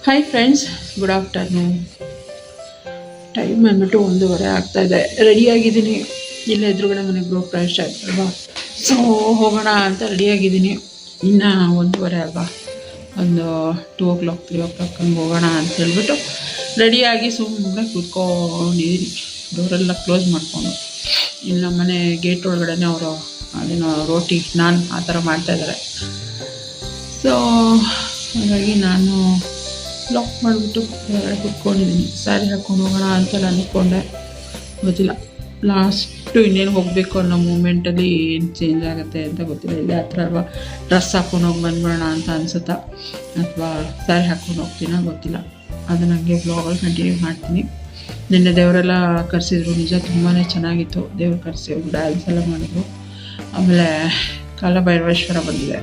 Hi friends, good afternoon. Time ಬಂದ್ಬಿಟ್ಟು 1:30 ಆಗ್ತಾಯಿದೆ. ರೆಡಿಯಾಗಿದ್ದೀನಿ. ಇಲ್ಲ ಎದುರುಗಡೆ ಮನೆ ಗೃಹ ಪ್ರವೇಶ ಆಯ್ತಲ್ವಾ, ಸೊ ಹೋಗೋಣ ಅಂತ ರೆಡಿಯಾಗಿದ್ದೀನಿ. ಇನ್ನು 1:30 ಅಲ್ವಾ, ಒಂದು 2 o'clock 3 o'clock ಹಂಗೆ ಹೋಗೋಣ ಅಂತ ಹೇಳ್ಬಿಟ್ಟು ರೆಡಿಯಾಗಿ ಸುಮ್ಮನೆ ಕೂತ್ಕೊಂಡಿದ್ದೀನಿ. ಡೋರೆಲ್ಲ ಕ್ಲೋಸ್ ಮಾಡಿಕೊಂಡು. ಇಲ್ಲಿ ನಮ್ಮ ಮನೆ ಗೇಟ್ ಒಳಗಡೆ ಅವರು ಅದೇನೋ ರೋಟಿ ನಾನ್ ಆ ಥರ ಮಾಡ್ತಾಯಿದ್ದಾರೆ. ಸೊ ಹಾಗಾಗಿ ನಾನು ಲಾಕ್ ಮಾಡಿಬಿಟ್ಟು ಹೊರಗಡೆ ಕುತ್ಕೊಂಡಿದ್ದೀನಿ. ಸ್ಯಾರಿ ಹಾಕ್ಕೊಂಡು ಹೋಗೋಣ ಅಂತ ಅಂದ್ಕೊಂಡೆ, ಗೊತ್ತಿಲ್ಲ ಲಾಸ್ಟು ಇನ್ನೇನು ಹೋಗಬೇಕು ಅನ್ನೋ ಮೂಮೆಂಟಲ್ಲಿ ಏನು ಚೇಂಜ್ ಆಗುತ್ತೆ ಅಂತ ಗೊತ್ತಿಲ್ಲ. ಇಲ್ಲೇ ಹತ್ರ ಅಲ್ವಾ, ಡ್ರೆಸ್ ಹಾಕ್ಕೊಂಡು ಹೋಗಿ ಬಂದ್ಬಿಡೋಣ ಅಂತ ಅನಿಸುತ್ತಾ ಅಥವಾ ಸ್ಯಾರಿ ಹಾಕ್ಕೊಂಡು ಹೋಗ್ತೀನೋ ಗೊತ್ತಿಲ್ಲ. ಅದನ್ನು ನನಗೆ ಬ್ಲಾಗಲ್ಲಿ ಕಂಟಿನ್ಯೂ ಮಾಡ್ತೀನಿ. ನಿನ್ನೆ ದೇವರೆಲ್ಲ ಕರೆಸಿದ್ರು, ನಿಜ ತುಂಬಾ ಚೆನ್ನಾಗಿತ್ತು. ದೇವ್ರು ಕರೆಸಿ ಡ್ಯಾನ್ಸ್ ಎಲ್ಲ ಮಾಡಿದ್ರು. ಆಮೇಲೆ ಕಾಲಭೈರವೇಶ್ವರ ಬಂದಿದೆ,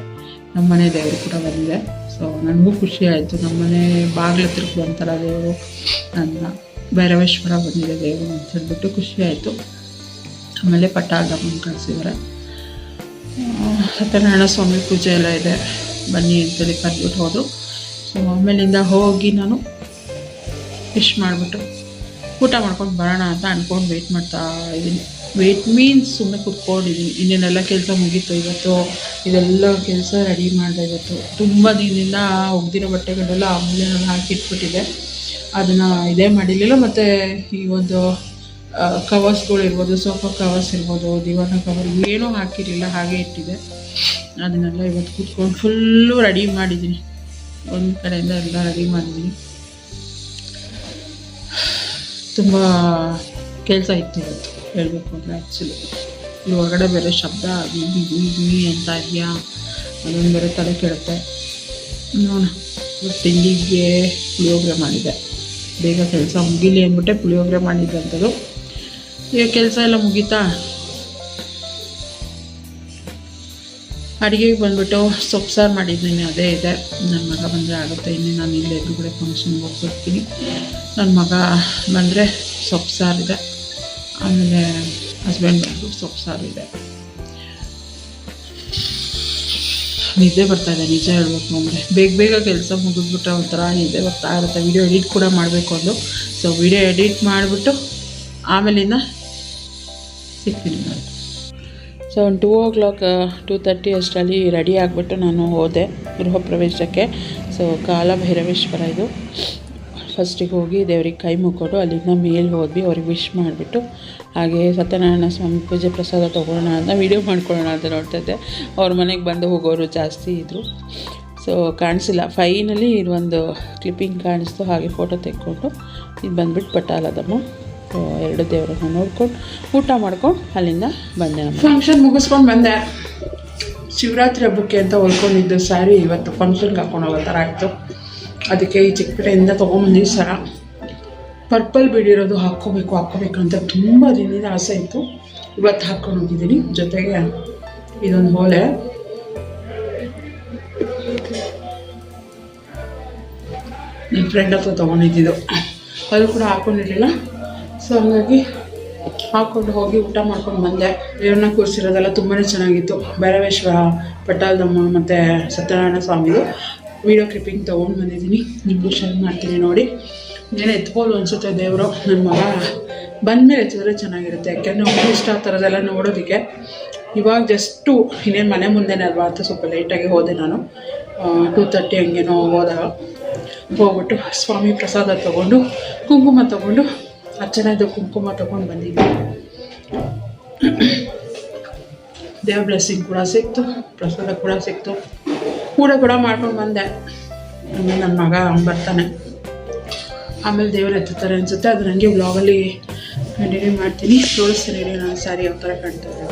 ನಮ್ಮ ಮನೆ ದೇವರು ಕೂಡ ಬಂದಿದೆ. ಸೊ ನನಗೂ ಖುಷಿ ಆಯಿತು. ನಮ್ಮನೆ ಬಾಗಿಲು ಹತ್ರಕ್ಕೆ ಬಂತಲ್ಲ ದೇವರು, ನನ್ನ ಭೈರವೇಶ್ವರ ಬಂದಿದೆ ದೇವರು ಅಂತ ಹೇಳ್ಬಿಟ್ಟು ಖುಷಿ ಆಯಿತು. ಆಮೇಲೆ ಪಟ್ಟಾಳದಮ್ಮನ ಕಳಿಸಿದ್ದಾರೆ. ಸತ್ಯನಾರಾಯಣ ಸ್ವಾಮಿ ಪೂಜೆ ಎಲ್ಲ ಇದೆ, ಬನ್ನಿ ಅಂತೇಳಿ ಕರೆದ್ಬಿಟ್ಟು ಹೋದರು. ಸೊ ಆಮೇಲಿಂದ ಹೋಗಿ ನಾನು ವಿಶ್ ಮಾಡಿಬಿಟ್ಟು ಊಟ ಮಾಡ್ಕೊಂಡು ಬರೋಣ ಅಂತ ಅಂದ್ಕೊಂಡು ವೆಯ್ಟ್ ಮಾಡ್ತಾ ಇದ್ದೀನಿ. ವೆಯ್ಟ್ ಮೀನ್ಸ್ ಸುಮ್ಮನೆ ಕುತ್ಕೊಂಡಿದ್ದೀನಿ. ಇನ್ನೇನೆಲ್ಲ ಕೆಲಸ ಮುಗೀತು ಇವತ್ತು. ಇದೆಲ್ಲ ಕೆಲಸ ರೆಡಿ ಮಾಡಿದೆ. ಇವತ್ತು ತುಂಬ ದಿನದಿಂದ ಒಗ್ದಿರೋ ಬಟ್ಟೆಗಳೆಲ್ಲ ಆಮೇಲೆ ಹಾಕಿಟ್ಬಿಟ್ಟಿದೆ, ಅದನ್ನು ಇದೇ ಮಾಡಿರಲಿಲ್ಲ. ಮತ್ತು ಈ ಒಂದು ಕವರ್ಸ್ಗಳಿರ್ಬೋದು, ಸೋಫಾ ಕವರ್ಸ್ ಇರ್ಬೋದು, ದಿವಾನ ಕವರ್ ಏನೂ ಹಾಕಿರಲಿಲ್ಲ, ಹಾಗೆ ಇಟ್ಟಿದೆ. ಅದನ್ನೆಲ್ಲ ಇವತ್ತು ಕೂತ್ಕೊಂಡು ಫುಲ್ಲು ರೆಡಿ ಮಾಡಿದ್ದೀನಿ. ಒಂದು ಕಡೆಯಿಂದ ಎಲ್ಲ ರೆಡಿ ಮಾಡಿದ್ದೀನಿ. ತುಂಬ ಕೆಲಸ ಇತ್ತು ಇವತ್ತು ಹೇಳಬೇಕು ಅಂದರೆ. ಆ್ಯಕ್ಚುಲಿ ಇಲ್ಲಿ ಹೊರಗಡೆ ಬೇರೆ ಶಬ್ದ ಗಿಗಿ ಅಂತ ಇದೆಯಾ, ಅದೊಂದು ಬೇರೆ ತಲೆ ಕೆಡುತ್ತೆ. ನೋಡೋಣ, ತಿಂಡಿಗೆ ಪುಳಿಯೋಗರೆ ಮಾಡಿದೆ. ಬೇಗ ಕೆಲಸ ಮುಗೀಲಿ ಅಂದ್ಬಿಟ್ಟೆ ಪುಳಿಯೋಗರೆ ಮಾಡಿದ್ದಂಥದ್ದು. ಈಗ ಕೆಲಸ ಎಲ್ಲ ಮುಗೀತಾ ಅಡುಗೆಗೆ ಬಂದುಬಿಟ್ಟು ಸೊಪ್ಪು ಸಾರು ಮಾಡಿದ್ದೀನಿ, ಅದೇ ಇದೆ. ನನ್ನ ಮಗ ಬಂದರೆ ಆಗುತ್ತೆ. ಇನ್ನು ನಾನು ಇಲ್ಲೇ ಎದುರುಗಡೆ ಫಂಕ್ಷನ್ಗೆ ಹೋಗ್ಬಿಡ್ತೀನಿ. ನನ್ನ ಮಗ ಬಂದರೆ ಸೊಪ್ಪು ಸಾರಿದೆ, ಆಮೇಲೆ ಹಸ್ಬೆಂಡ್ ಬಂದು ಸೊಪ್ಪು ಸಾರಿದೆ. ನಿದ್ದೆ ಬರ್ತಾಯಿದೆ ನಿಜ ಹೇಳಬೇಕು ಅಂದರೆ. ಬೇಗ ಕೆಲಸ ಮುಗಿದ್ಬಿಟ್ರೆ ಒಂಥರ ನಿದ್ದೆ ಬರ್ತಾ ಇರುತ್ತೆ. ವೀಡಿಯೋ ಎಡಿಟ್ ಕೂಡ ಮಾಡಬೇಕು ಅಂದು. ಸೊ ವೀಡಿಯೋ ಎಡಿಟ್ ಮಾಡಿಬಿಟ್ಟು ಆಮೇಲಿಂದ ಸಿಗ್ತೀನಿ ನಾನು. ಸೊ ಒಂದು 2 o'clock 2:30 ಅಷ್ಟರಲ್ಲಿ ರೆಡಿ ಆಗಿಬಿಟ್ಟು ನಾನು ಹೋದೆ ಗೃಹ ಪ್ರವೇಶಕ್ಕೆ. ಸೊ ಕಾಲಭೈರವೇಶ್ವರ ಇದು. ಫಸ್ಟಿಗೆ ಹೋಗಿ ದೇವ್ರಿಗೆ ಕೈ ಮುಕ್ಕೊಂಡು ಅಲ್ಲಿಂದ ಮೇಲೆ ಹೋದ್ವಿ. ಅವ್ರಿಗೆ ವಿಶ್ ಮಾಡಿಬಿಟ್ಟು ಹಾಗೆ ಸತ್ಯನಾರಾಯಣ ಸ್ವಾಮಿ ಪೂಜೆ ಪ್ರಸಾದ ತೊಗೊಳ್ಳೋಣ ಅಂತ ವೀಡಿಯೋ ಮಾಡ್ಕೊಳ್ಳೋಣ ಅಂತ ನೋಡ್ತಾಯಿದ್ದೆ. ಅವ್ರ ಮನೆಗೆ ಬಂದು ಹೋಗೋರು ಜಾಸ್ತಿ ಇದ್ದರು. ಸೊ ಕಾಣಿಸಿಲ್ಲ. ಫೈನಲಿ ಇದೊಂದು ಕ್ಲಿಪ್ಪಿಂಗ್ ಕಾಣಿಸ್ತು, ಹಾಗೆ ಫೋಟೋ ತೆಕ್ಕೊಂಡು ಇದು ಬಂದುಬಿಟ್ಟು ಪಟ್ಟಾಲದಮ್ಮ. ಸೊ 2 ದೇವರನ್ನು ನೋಡ್ಕೊಂಡು ಊಟ ಮಾಡ್ಕೊಂಡು ಅಲ್ಲಿಂದ ಬಂದೆ. ಫಂಕ್ಷನ್ ಮುಗಿಸ್ಕೊಂಡು ಬಂದೆ. ಶಿವರಾತ್ರಿ ಹಬ್ಬಕ್ಕೆ ಅಂತ ಹೊಲ್ಕೊಂಡಿದ್ದು ಸ್ಯಾರಿ ಇವತ್ತು ಫಂಕ್ಷನ್ಗೆ ಹಾಕೊಂಡು ಹೋಗೋ ಥರ ಆಯಿತು. ಅದಕ್ಕೆ ಈ ಚಿಕ್ಕಪೇಟೆಯಿಂದ ತೊಗೊಂಬಂದಿದ್ದು ಸರ ಪರ್ಪಲ್ ಬಿಡಿರೋದು ಹಾಕ್ಕೋಬೇಕು ಅಂತ ತುಂಬ ದಿನದಿಂದ ಆಸೆ ಇತ್ತು. ಇವತ್ತು ಹಾಕ್ಕೊಂಡು ಹೋಗಿದ್ದೀನಿ. ಜೊತೆಗೆ ಇದೊಂದು ಓಲೆ, ನನ್ನ ಫ್ರೆಂಡ್ ಹತ್ರ ತೊಗೊಂಡಿದ್ದು, ಅದು ಕೂಡ ಹಾಕ್ಕೊಂಡಿರಲಿಲ್ಲ. ಸೊ ಹಂಗಾಗಿ ಹಾಕ್ಕೊಂಡು ಹೋಗಿ ಊಟ ಮಾಡ್ಕೊಂಡು ಬಂದೆ. ದೇವ್ರನ್ನ ಕೂರಿಸಿರೋದೆಲ್ಲ ತುಂಬಾ ಚೆನ್ನಾಗಿತ್ತು. ಭೈರವೇಶ್ವರ, ಪಟ್ಟಾಲದಮ್ಮ ಮತ್ತು ಸತ್ಯನಾರಾಯಣ ಸ್ವಾಮಿದು ವೀಡಿಯೋ ಕ್ಲಿಪ್ಪಿಂಗ್ ತೊಗೊಂಡು ಬಂದಿದ್ದೀನಿ. ನಿಮಗೂ ಶೇರ್ ಮಾಡ್ತೀನಿ ನೋಡಿ. నేను ಎತ್ಬೋದು ಅನಿಸುತ್ತೆ ದೇವರು. ನನ್ನ ಮಗ ಬಂದಮೇಲೆ ಎತ್ತಿದ್ರೆ ಚೆನ್ನಾಗಿರುತ್ತೆ, ಯಾಕೆಂದರೆ ಅವ್ರಿಗೆ ಇಷ್ಟ ಆ ಥರದ್ದೆಲ್ಲ ನೋಡೋದಕ್ಕೆ. ಇವಾಗ ಜಸ್ಟು ಇನ್ನೇನು ಮನೆ ಮುಂದೆನೇ ಅಲ್ವಾ ಅಂತ ಸ್ವಲ್ಪ ಲೇಟಾಗಿ ಹೋದೆ ನಾನು. 2:30 ಹಂಗೇನೋ ಹೋದಾಗ ಹೋಗ್ಬಿಟ್ಟು ಸ್ವಾಮಿ ಪ್ರಸಾದ ತೊಗೊಂಡು ಕುಂಕುಮ ತೊಗೊಂಡು ಅರ್ಚನೆದು ಕುಂಕುಮ ತೊಗೊಂಡು ಬಂದಿದ್ದೆ. ದೇವ್ರ ಬ್ಲೆಸ್ಸಿಂಗ್ ಕೂಡ ಸಿಕ್ತು, ಪ್ರಸಾದ ಕೂಡ ಸಿಕ್ತು. ಊಟ ಕೂಡ ಮಾಡ್ಕೊಂಡು ಬಂದೆ. ಆಮೇಲೆ ನನ್ನ ಮಗ ಬರ್ತಾನೆ, ಆಮೇಲೆ ದೇವರು ಎತ್ತುತ್ತಾರೆ ಅನಿಸುತ್ತೆ. ಅದು ನನಗೆ ವ್ಲಾಗಲ್ಲಿ ಕಂಟಿನ್ಯೂ ಮಾಡ್ತೀನಿ, ತೋರಿಸ್ತೀನಿ ನಾನು ಸ್ಯಾರಿ ಯಾವ ಥರ ಕಾಣ್ತದೆ.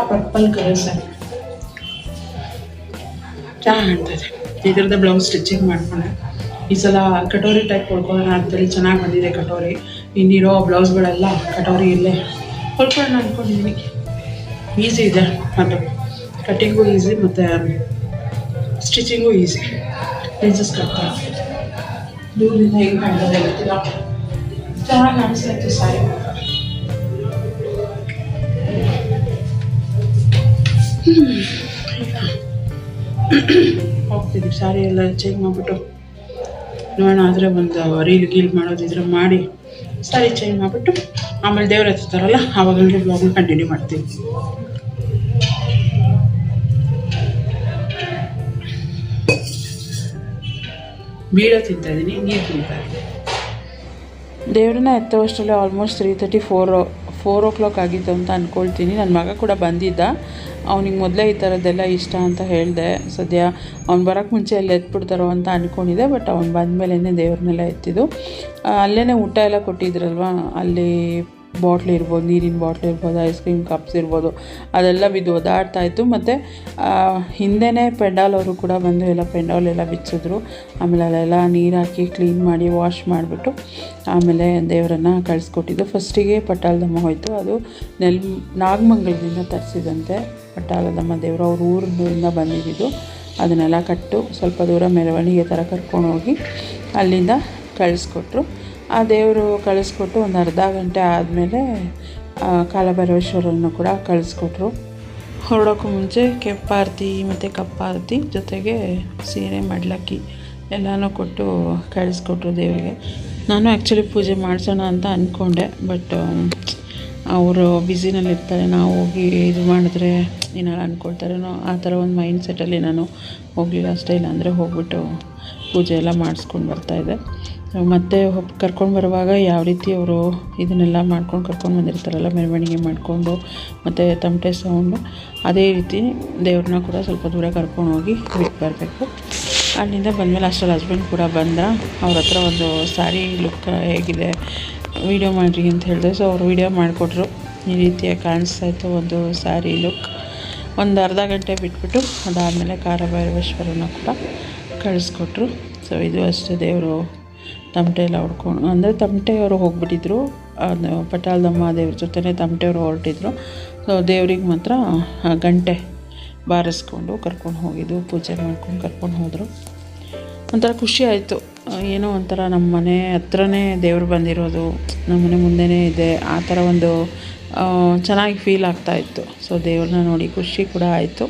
ಪರ್ಪಲ್ ಕಲರ್ ಸ್ಯಾರಿ ಚೆನ್ನಾಗಿ ಕಾಣ್ತದೆ. ಇದರದ್ದು ಬ್ಲೌಸ್ ಸ್ಟಿಚಿಂಗ್ ಮಾಡ್ಕೊಂಡೆ. ಈ ಸಲ ಕಟೋರಿ ಟೈಪ್ ಹೊಲ್ಕೊಳ್ಳೋಣ ಅಂತೇಳಿ ಚೆನ್ನಾಗಿ ಬಂದಿದೆ ಕಟೋರಿ. ಇನ್ನಿರೋ ಬ್ಲೌಸ್ಗಳೆಲ್ಲ ಕಟೋರಿ ಇಲ್ಲೇ ಹೊಲ್ಕೊಳ್ಳೋಣ ಅಂದ್ಕೊಂಡಿದ್ದೀನಿ. ಈಸಿ ಇದೆ, ಮತ್ತು ಕಟ್ಟಿಂಗು ಈಸಿ ಮತ್ತು ಸ್ಟಿಚಿಂಗು ಈಸಿ. ಪ್ರಿನ್ಸಸ್ ಕಟ್ತಾರೆ. ದೂರದಿಂದ ಹೆಂಗೆ ಕಾಣ್ತದೆ ಗೊತ್ತಿಲ್ಲ, ಚೆನ್ನಾಗಿ ಕಾಣಿಸ್ತಾ ಇತ್ತು ಸ್ಯಾರಿ. ಹೋಗ್ತಿದ್ವಿ, ಸಾರಿ ಎಲ್ಲ ಚೇಂಜ್ ಮಾಡಿಬಿಟ್ಟು ನೋಡೋಣ. ಆದರೆ ಒಂದು ರೀಲ್ ಗೀಲ್ ಮಾಡೋದಿದ್ರೆ ಮಾಡಿ ಸಾರಿ ಚೇಂಜ್ ಮಾಡಿಬಿಟ್ಟು ಆಮೇಲೆ ದೇವ್ರು ಎತ್ತಾರಲ್ಲ ಆವಾಗ ಹಂಗೆ ಬ್ಲಾಗ್ನ ಕಂಟಿನ್ಯೂ ಮಾಡ್ತೀವಿ. ಬೀಡ ತಿಂತಾಯಿದ್ದೀನಿ, ನೀರು ತಿಂತಾಯಿದ್ದೀನಿ. ದೇವ್ರನ್ನ ಎತ್ತೋಷ್ಟರಲ್ಲಿ ಆಲ್ಮೋಸ್ಟ್ 3:30 4 o'clock ಆಗಿತ್ತು ಅಂತ ಅಂದ್ಕೊಳ್ತೀನಿ. ನನ್ನ ಮಗ ಕೂಡ ಬಂದಿದ್ದ. ಅವನಿಗೆ ಮೊದಲೇ ಈ ಥರದ್ದೆಲ್ಲ ಇಷ್ಟ ಅಂತ ಹೇಳಿದೆ. ಸದ್ಯ ಅವ್ನು ಬರೋಕ್ಕೆ ಮುಂಚೆ ಎಲ್ಲ ಎತ್ಬಿಡ್ತಾರೋ ಅಂತ ಅಂದ್ಕೊಂಡಿದ್ದೆ. ಬಟ್ ಅವ್ನು ಬಂದಮೇಲೆ ದೇವ್ರನ್ನೆಲ್ಲ ಎತ್ತಿದ್ದು. ಅಲ್ಲೇ ಊಟ ಎಲ್ಲ ಕೊಟ್ಟಿದ್ರಲ್ವ, ಅಲ್ಲಿ ಬಾಟ್ಲ್ ಇರ್ಬೋದು, ನೀರಿನ ಬಾಟ್ಲ್ ಇರ್ಬೋದು, ಐಸ್ ಕ್ರೀಮ್ ಕಪ್ಸ್ ಇರ್ಬೋದು, ಅದೆಲ್ಲ ಬಿದ್ದು ಒದಾಡ್ತಾಯಿತ್ತು. ಮತ್ತು ಹಿಂದೆಯೇ ಪೆಂಡಾಲ್ ಅವರು ಕೂಡ ಬಂದು ಎಲ್ಲ ಪೆಂಡಾಲ್ ಎಲ್ಲ ಬಿಚ್ಚಿದ್ರು. ಆಮೇಲೆ ಅಲ್ಲೆಲ್ಲ ನೀರು ಹಾಕಿ ಕ್ಲೀನ್ ಮಾಡಿ ವಾಶ್ ಮಾಡಿಬಿಟ್ಟು ಆಮೇಲೆ ದೇವರನ್ನು ಕಳಿಸ್ಕೊಟ್ಟಿದ್ದು. ಫಸ್ಟಿಗೆ ಪಟ್ಟಾಲದಮ್ಮ ಹೋಯಿತು. ಅದು ನಾಗಮಂಗಲದಿಂದ ತರಿಸಿದಂತೆ ಪಟ್ಟಾಲದಮ್ಮ ದೇವರು, ಅವ್ರ ಊರಿಂದ ಬಂದಿದ್ದು. ಅದನ್ನೆಲ್ಲ ಕಟ್ಟು ಸ್ವಲ್ಪ ದೂರ ಮೆರವಣಿಗೆ ಥರ ಕರ್ಕೊಂಡೋಗಿ ಅಲ್ಲಿಂದ ಕಳಿಸ್ಕೊಟ್ರು. ಆ ದೇವರು ಕಳಿಸ್ಕೊಟ್ಟು ಒಂದು ಅರ್ಧ ಗಂಟೆ ಆದಮೇಲೆ ಕಾಲಭೈರವೇಶ್ವರನ್ನು ಕೂಡ ಕಳಿಸ್ಕೊಟ್ರು. ಹೊರಡೋಕ್ಕೂ ಮುಂಚೆ ಕೆಂಪಾರತಿ ಮತ್ತು ಕಪ್ಪಾರತಿ ಜೊತೆಗೆ ಸೀರೆ ಮಡ್ಲಕ್ಕಿ ಎಲ್ಲನೂ ಕೊಟ್ಟು ಕಳಿಸ್ಕೊಟ್ರು ದೇವರಿಗೆ. ನಾನು ಆ್ಯಕ್ಚುಲಿ ಪೂಜೆ ಮಾಡಿಸೋಣ ಅಂತ ಅಂದ್ಕೊಂಡೆ. ಬಟ್ ಅವರು ಬ್ಯುಸಿನಲ್ಲಿರ್ತಾರೆ, ನಾವು ಹೋಗಿ ಇದು ಮಾಡಿದ್ರೆ ಏನಾರು ಅಂದ್ಕೊಳ್ತಾರೇನೋ ಆ ಥರ ಒಂದು ಮೈಂಡ್ ಸೆಟ್ಟಲ್ಲಿ ನಾನು ಹೋಗಲಿಲ್ಲ ಅಷ್ಟೇ. ಇಲ್ಲಾಂದರೆ ಹೋಗ್ಬಿಟ್ಟು ಪೂಜೆ ಎಲ್ಲ ಮಾಡಿಸ್ಕೊಂಡು ಬರ್ತಾಯಿದ್ದೆ. ಮತ್ತು ಕರ್ಕೊಂಡು ಬರುವಾಗ ಯಾವ ರೀತಿ ಅವರು ಇದನ್ನೆಲ್ಲ ಮಾಡ್ಕೊಂಡು ಕರ್ಕೊಂಡು ಬಂದಿರ್ತಾರಲ್ಲ, ಮೆರವಣಿಗೆ ಮಾಡಿಕೊಂಡು ಮತ್ತು ತಮಟೆ ಸೌಂಡು, ಅದೇ ರೀತಿ ದೇವ್ರನ್ನ ಕೂಡ ಸ್ವಲ್ಪ ದೂರ ಕರ್ಕೊಂಡು ಹೋಗಿ ಬಿಟ್ಟು ಬರಬೇಕು. ಅಲ್ಲಿಂದ ಬಂದಮೇಲೆ ಅಷ್ಟರಲ್ಲಿ ಹಸ್ಬೆಂಡ್ ಕೂಡ ಬಂದ. ಅವ್ರ ಹತ್ರ ಒಂದು ಸ್ಯಾರಿ ಲುಕ್ ಹೇಗಿದೆ ವೀಡಿಯೋ ಮಾಡಿರಿ ಅಂತ ಹೇಳಿದೆ. ಸೊ ಅವರು ವೀಡಿಯೋ ಮಾಡಿಕೊಟ್ರು. ಈ ರೀತಿಯಾಗಿ ಕಾಣಿಸ್ತಾಯಿತ್ತು ಒಂದು ಸ್ಯಾರಿ ಲುಕ್. ಒಂದು ಅರ್ಧ ಗಂಟೆ ಬಿಟ್ಬಿಟ್ಟು ಅದಾದಮೇಲೆ ಕಾಲಭೈರವೇಶ್ವರನ ಕೂಡ ಕಳಿಸ್ಕೊಟ್ರು. ಸೊ ಇದು ಅಷ್ಟೇ, ದೇವರು ತಮಟೆ ಎಲ್ಲ ಹೊಡ್ಕೊಂಡು, ಅಂದರೆ ತಮಟೆಯವರು ಹೋಗ್ಬಿಟ್ಟಿದ್ರು. ಅದು ಪಟ್ಟಾಲದಮ್ಮ ದೇವ್ರ ಜೊತೆನೇ ತಮಟೆಯವರು ಹೊರಟಿದ್ರು. ಸೊ ದೇವ್ರಿಗೆ ಮಾತ್ರ ಗಂಟೆ ಬಾರಿಸ್ಕೊಂಡು ಕರ್ಕೊಂಡು ಹೋಗಿದ್ದು, ಪೂಜೆ ಮಾಡ್ಕೊಂಡು ಕರ್ಕೊಂಡು ಹೋದರು. ಒಂಥರ ಖುಷಿ ಆಯಿತು. ಏನೋ ಒಂಥರ ನಮ್ಮ ಮನೆ ಹತ್ರನೇ ದೇವ್ರು ಬಂದಿರೋದು, ನಮ್ಮ ಮನೆ ಮುಂದೆನೇ ಇದೆ, ಆ ಥರ ಒಂದು ಚೆನ್ನಾಗಿ ಫೀಲ್ ಆಗ್ತಾಯಿತ್ತು. ಸೊ ದೇವ್ರನ್ನ ನೋಡಿ ಖುಷಿ ಕೂಡ ಆಯಿತು.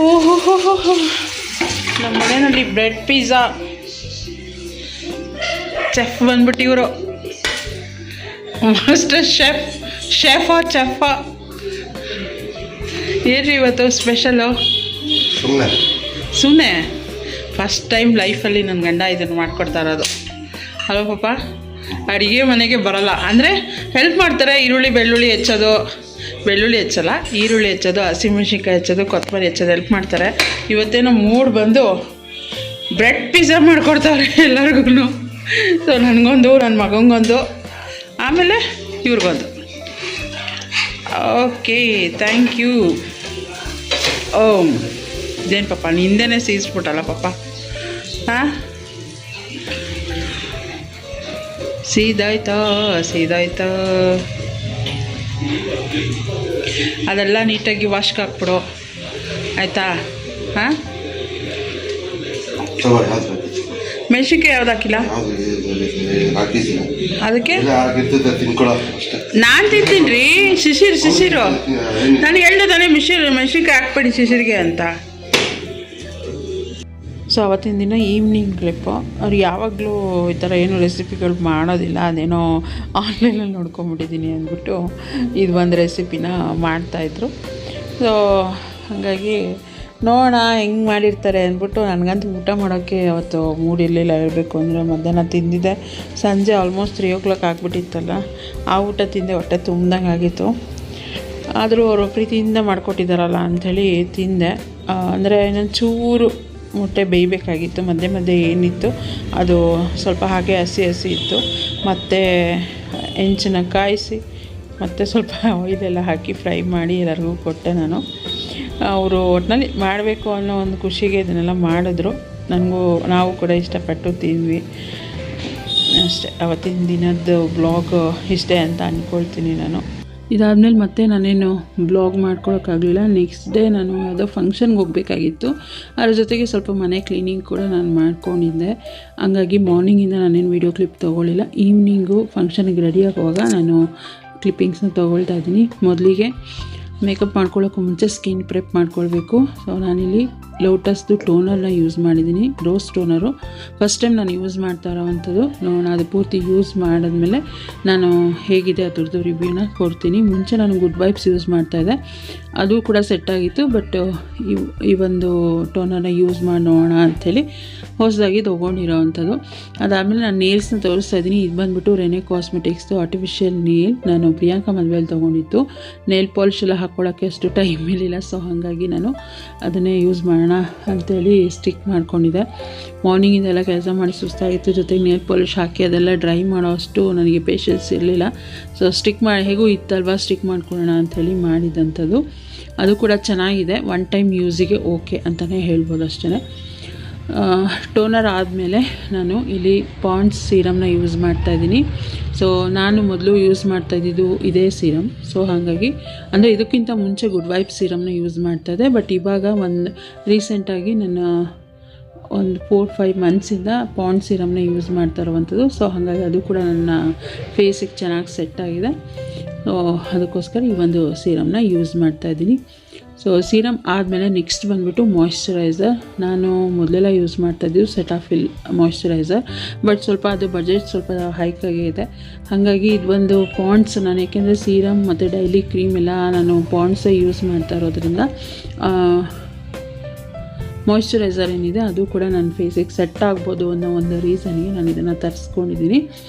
ಓಹೋ, ನಮ್ಮ ಮನೆಯಲ್ಲಿ ಬ್ರೆಡ್ ಪಿಜ್ಜಾ ಚೆಫ್ ಬಂದ್ಬಿಟ್ಟು ಇವರು ಮಾಸ್ಟರ್ ಶೆಫಾ ಏನ್ರಿ ಇವತ್ತು ಸ್ಪೆಷಲು? ಸುಮ್ಮನೆ ಫಸ್ಟ್ ಟೈಮ್ ಲೈಫಲ್ಲಿ ನನ್ನ ಗಂಡ ಇದನ್ನು ಮಾಡಿಕೊಡ್ತಾ ಇರೋದು. ಹಲೋ ಪಾಪ, ಅಡುಗೆ ಮನೆಗೆ ಬರೋಲ್ಲ ಅಂದರೆ ಹೆಲ್ಪ್ ಮಾಡ್ತಾರೆ. ಬೆಳ್ಳುಳ್ಳಿ ಹೆಚ್ಚಲ್ಲ, ಈರುಳ್ಳಿ ಹೆಚ್ಚೋದು, ಹಸಿಮೆಣ್ಸಿನ್ಕಾಯಿ ಹೆಚ್ಚೋದು, ಕೊತ್ತಂಬರಿ ಹೆಚ್ಚೋದು ಹೆಲ್ಪ್ ಮಾಡ್ತಾರೆ. ಇವತ್ತೇನೋ ಮೂಡ್ ಬಂದು ಬ್ರೆಡ್ ಪಿಜ್ಜಾ ಮಾಡಿಕೊಡ್ತಾರೆ ಎಲ್ಲರಿಗೂ. ಸೊ ನನಗೊಂದು, ನನ್ನ ಮಗನಿಗೊಂದು, ಆಮೇಲೆ ಇವ್ರಿಗೊಂದು. Okay, thank you. ಇದೇನು ಪಾಪ ನಿಂದೇನೆ ಸೀಸ್ಬಿಟ್ಟಲ್ಲ ಪಾಪ. ಹಾಂ, ಸೀದಾಯ್ತಾ ಅದೆಲ್ಲ ನೀಟಾಗಿ ವಾಶ್ಗೆ ಹಾಕ್ಬಿಡು, ಆಯಿತಾ? ಹಾಂ, ಮೆಣಸಿನ್ಕಾಯಿ ಯಾವ್ದು ಹಾಕಿಲ್ಲ ಅದಕ್ಕೆ? ನಾನು ತಿಂತೀನಿ ರೀ, ಶಿಶಿರು. ನನಗೆ ಹೇಳಿದೆ ತಾನೇ ಮೆಣಸಿನ್ಕಾಯಿ ಹಾಕ್ಬೇಡಿ ಶಿಶಿರಿಗೆ ಅಂತ. ಸೊ ಅವತ್ತಿನ ದಿನ ಈವ್ನಿಂಗ್ ಕ್ಲಿಪ್ಪು. ಅವ್ರು ಯಾವಾಗಲೂ ಈ ಥರ ಏನೂ ರೆಸಿಪಿಗಳು ಮಾಡೋದಿಲ್ಲ, ಅದೇನೋ ಆನ್ಲೈನಲ್ಲಿ ನೋಡ್ಕೊಂಬಿಟ್ಟಿದ್ದೀನಿ ಅಂದ್ಬಿಟ್ಟು ಇದು ಒಂದು ರೆಸಿಪಿನ ಮಾಡ್ತಾಯಿದ್ರು. ಸೊ ಹಾಗಾಗಿ ನೋಡೋಣ ಹೆಂಗೆ ಮಾಡಿರ್ತಾರೆ ಅಂದ್ಬಿಟ್ಟು. ನನಗಂತೂ ಊಟ ಮಾಡೋಕ್ಕೆ ಅವತ್ತು ಮೂಡಿರಲಿಲ್ಲ. ಹೇಳಬೇಕು ಅಂದರೆ ಮಧ್ಯಾಹ್ನ ತಿಂದಿದ್ದೆ, ಸಂಜೆ ಆಲ್ಮೋಸ್ಟ್ 3 o'clock ಆಗಿಬಿಟ್ಟಿತ್ತಲ್ಲ, ಆ ಊಟ ತಿಂದೆ, ಹೊಟ್ಟೆ ತುಂಬ್ದಂಗೆ ಆಗಿತ್ತು. ಆದರೂ ಅವರು ಪ್ರೀತಿಯಿಂದ ಮಾಡಿಕೊಟ್ಟಿದ್ದಾರಲ್ಲ ಅಂಥೇಳಿ ತಿಂದೆ. ಅಂದರೆ ಇನ್ನೊಂದು ಚೂರು ಮೊಟ್ಟೆ ಬೇಯಬೇಕಾಗಿತ್ತು, ಮಧ್ಯೆ ಏನಿತ್ತು ಅದು ಸ್ವಲ್ಪ ಹಾಗೆ ಹಸಿ ಇತ್ತು. ಮತ್ತು ಹೆಂಚನ್ನ ಕಾಯಿಸಿ ಮತ್ತು ಸ್ವಲ್ಪ ಆಯಿಲೆಲ್ಲ ಹಾಕಿ ಫ್ರೈ ಮಾಡಿ ಎಲ್ಲರಿಗೂ ಕೊಟ್ಟೆ ನಾನು. ಅವರು ಒಟ್ಟಿನಲ್ಲಿ ಮಾಡಬೇಕು ಅನ್ನೋ ಒಂದು ಖುಷಿಗೆ ಇದನ್ನೆಲ್ಲ ಮಾಡಿದ್ರು. ನಾವು ಕೂಡ ಇಷ್ಟಪಟ್ಟು ತಿಂದ್ವಿ ಅಷ್ಟೇ. ಅವತ್ತಿನ ದಿನದ ಬ್ಲಾಗ್ ಇಷ್ಟೇ ಅಂತ ಅಂದ್ಕೊಳ್ತೀನಿ ನಾನು. ಇದಾದಮೇಲೆ ಮತ್ತೆ ನಾನೇನು ಬ್ಲಾಗ್ ಮಾಡ್ಕೊಳಕ್ಕಾಗಲಿಲ್ಲ. ನೆಕ್ಸ್ಟ್ ಡೇ ನಾನು ಯಾವುದೋ ಫಂಕ್ಷನ್ಗೆ ಹೋಗಬೇಕಾಗಿತ್ತು. ಅದ್ರ ಜೊತೆಗೆ ಸ್ವಲ್ಪ ಮನೆ ಕ್ಲೀನಿಂಗ್ ಕೂಡ ನಾನು ಮಾಡ್ಕೊಂಡಿದ್ದೆ. ಹಂಗಾಗಿ ಮಾರ್ನಿಂಗಿಂದ ನಾನೇನು ವೀಡಿಯೋ ಕ್ಲಿಪ್ ತೊಗೊಳ್ಳಿಲ್ಲ. ಈವ್ನಿಂಗು ಫಂಕ್ಷನಿಗೆ ರೆಡಿ ಆಗುವಾಗ ನಾನು ಕ್ಲಿಪ್ಪಿಂಗ್ಸ್ನ ತೊಗೊಳ್ತಾ ಇದ್ದೀನಿ. ಮೊದಲಿಗೆ ಮೇಕಪ್ ಮಾಡ್ಕೊಳ್ಳೋಕ್ಕೂ ಮುಂಚೆ ಸ್ಕಿನ್ ಪ್ರೆಪ್ ಮಾಡ್ಕೊಳ್ಬೇಕು. ಸೊ ನಾನಿಲ್ಲಿ ಲೋಟಸ್ದು ಟೋನರ್ನ ಯೂಸ್ ಮಾಡಿದ್ದೀನಿ, ರೋಸ್ ಟೋನರು. ಫಸ್ಟ್ ಟೈಮ್ ನಾನು ಯೂಸ್ ಮಾಡ್ತಾ ಇರೋವಂಥದ್ದು. ನೋಡೋಣ, ಅದು ಪೂರ್ತಿ ಯೂಸ್ ಮಾಡಿದ್ಮೇಲೆ ನಾನು ಹೇಗಿದೆ ಅದ್ರದ್ದು ರಿವ್ಯೂನ ಕೊಡ್ತೀನಿ. ಮುಂಚೆ ನಾನು ಗುಡ್ ವೈಬ್ಸ್ ಯೂಸ್ ಮಾಡ್ತಾಯಿದ್ದೆ, ಅದು ಕೂಡ ಸೆಟ್ ಆಗಿತ್ತು. ಬಟ್ ಈ ಒಂದು ಟೋನರ್ನ ಯೂಸ್ ಮಾಡಿ ನೋಡೋಣ ಅಂಥೇಳಿ ಹೊಸದಾಗಿ ತೊಗೊಂಡಿರೋವಂಥದ್ದು. ಅದಾದಮೇಲೆ ನಾನು ನೇಲ್ಸ್ನ ತೋರಿಸ್ತಾ ಇದ್ದೀನಿ. ಇದು ಬಂದುಬಿಟ್ಟು ರೆನೆ ಕಾಸ್ಮೆಟಿಕ್ಸ್ದು ಆರ್ಟಿಫಿಷಿಯಲ್ ನೇಲ್. ನಾನು ಪ್ರಿಯಾಂಕಾ ಮದುವೆಯಲ್ಲಿ ತೊಗೊಂಡಿತ್ತು. ನೇಲ್ ಪಾಲಿಶ್ ಎಲ್ಲ ಹಾಕ್ಕೊಳ್ಳೋಕ್ಕೆ ಅಷ್ಟು ಟೈಮ್ ಇರಲಿಲ್ಲ. ಸೊ ಹಾಗಾಗಿ ನಾನು ಅದನ್ನೇ ಯೂಸ್ ಮಾಡೋಣ ಅಂಥೇಳಿ ಸ್ಟಿಕ್ ಮಾಡ್ಕೊಂಡಿದ್ದೆ. ಮಾರ್ನಿಂಗಿಂದೆಲ್ಲ ಕೆಲಸ ಮಾಡಿ ಸುಸ್ತಾಗಿತ್ತು. ಜೊತೆಗೆ ನೇಲ್ ಪಾಲಿಶ್ ಹಾಕಿ ಅದೆಲ್ಲ ಡ್ರೈ ಮಾಡೋ ಅಷ್ಟು ನನಗೆ ಪೇಷನ್ಸ್ ಇರಲಿಲ್ಲ. ಸೊ ಸ್ಟಿಕ್ ಮಾಡಿ ಹೇಗೂ ಇತ್ತಲ್ವ, ಸ್ಟಿಕ್ ಮಾಡ್ಕೊಳ್ಳೋಣ ಅಂಥೇಳಿ ಮಾಡಿದಂಥದ್ದು. ಅದು ಕೂಡ ಚೆನ್ನಾಗಿದೆ, ಒನ್ ಟೈಮ್ ಯೂಸಿಗೆ ಓಕೆ ಅಂತಲೇ ಹೇಳ್ಬೋದು ಅಷ್ಟೇ. ಟೋನರ್ ಆದಮೇಲೆ ನಾನು ಇಲ್ಲಿ ಪಾಂಡ್ಸ್ ಸೀರಮ್ನ ಯೂಸ್ ಮಾಡ್ತಾಯಿದ್ದೀನಿ. ಸೊ ನಾನು ಮೊದಲು ಯೂಸ್ ಮಾಡ್ತಾಯಿದ್ದು ಇದೇ ಸೀರಮ್. ಸೊ ಹಾಗಾಗಿ ಅಂದರೆ ಇದಕ್ಕಿಂತ ಮುಂಚೆ ಗುಡ್ ವೈಬ್ಸ್ ಸೀರಮ್ನ ಯೂಸ್ ಮಾಡ್ತಾಯಿದ್ದೆ. ಬಟ್ ಇವಾಗ ರೀಸೆಂಟಾಗಿ ನನ್ನ ಒಂದು 4-5 ಮಂತ್ಸಿಂದ ಪಾಂಡ್ಸ್ ಸೀರಮ್ನ ಯೂಸ್ ಮಾಡ್ತಾ ಇರುವಂಥದ್ದು. ಸೊ ಹಾಗಾಗಿ ಅದು ಕೂಡ ನನ್ನ ಫೇಸಿಗೆ ಚೆನ್ನಾಗಿ ಸೆಟ್ ಆಗಿದೆ. ಸೊ ಅದಕ್ಕೋಸ್ಕರ ಈ ಒಂದು ಸೀರಮ್ನ ಯೂಸ್ ಮಾಡ್ತಾಯಿದ್ದೀನಿ. ಸೊ ಸೀರಮ್ ಆದಮೇಲೆ ನೆಕ್ಸ್ಟ್ ಬಂದುಬಿಟ್ಟು ಮಾಯ್ಶ್ಚರೈಸರ್. ನಾನು ಮೊದಲೆಲ್ಲ ಯೂಸ್ ಮಾಡ್ತಾಯಿದ್ದು ಸೆಟಾಫಿಲ್ ಮಾಯ್ಶ್ಚರೈಸರ್. ಬಟ್ ಸ್ವಲ್ಪ ಅದು ಬಜೆಟ್ ಸ್ವಲ್ಪ ಹೈಕಾಗಿದೆ. ಹಾಗಾಗಿ ಇದು ಒಂದು ಪಾಂಡ್ಸ್, ನಾನು ಏಕೆಂದರೆ ಸೀರಮ್ ಮತ್ತು ಡೈಲಿ ಕ್ರೀಮ್ ಎಲ್ಲ ನಾನು ಪಾಂಡ್ಸೇ ಯೂಸ್ ಮಾಡ್ತಾ ಇರೋದ್ರಿಂದ ಮಾಯ್ಶ್ಚರೈಸರ್ ಏನಿದೆ ಅದು ಕೂಡ ನನ್ನ ಫೇಸಿಗೆ ಸೆಟ್ ಆಗ್ಬೋದು ಅನ್ನೋ ಒಂದು ರೀಸನ್ಗೆ ನಾನು ಇದನ್ನು ತರಿಸ್ಕೊಂಡಿದ್ದೀನಿ.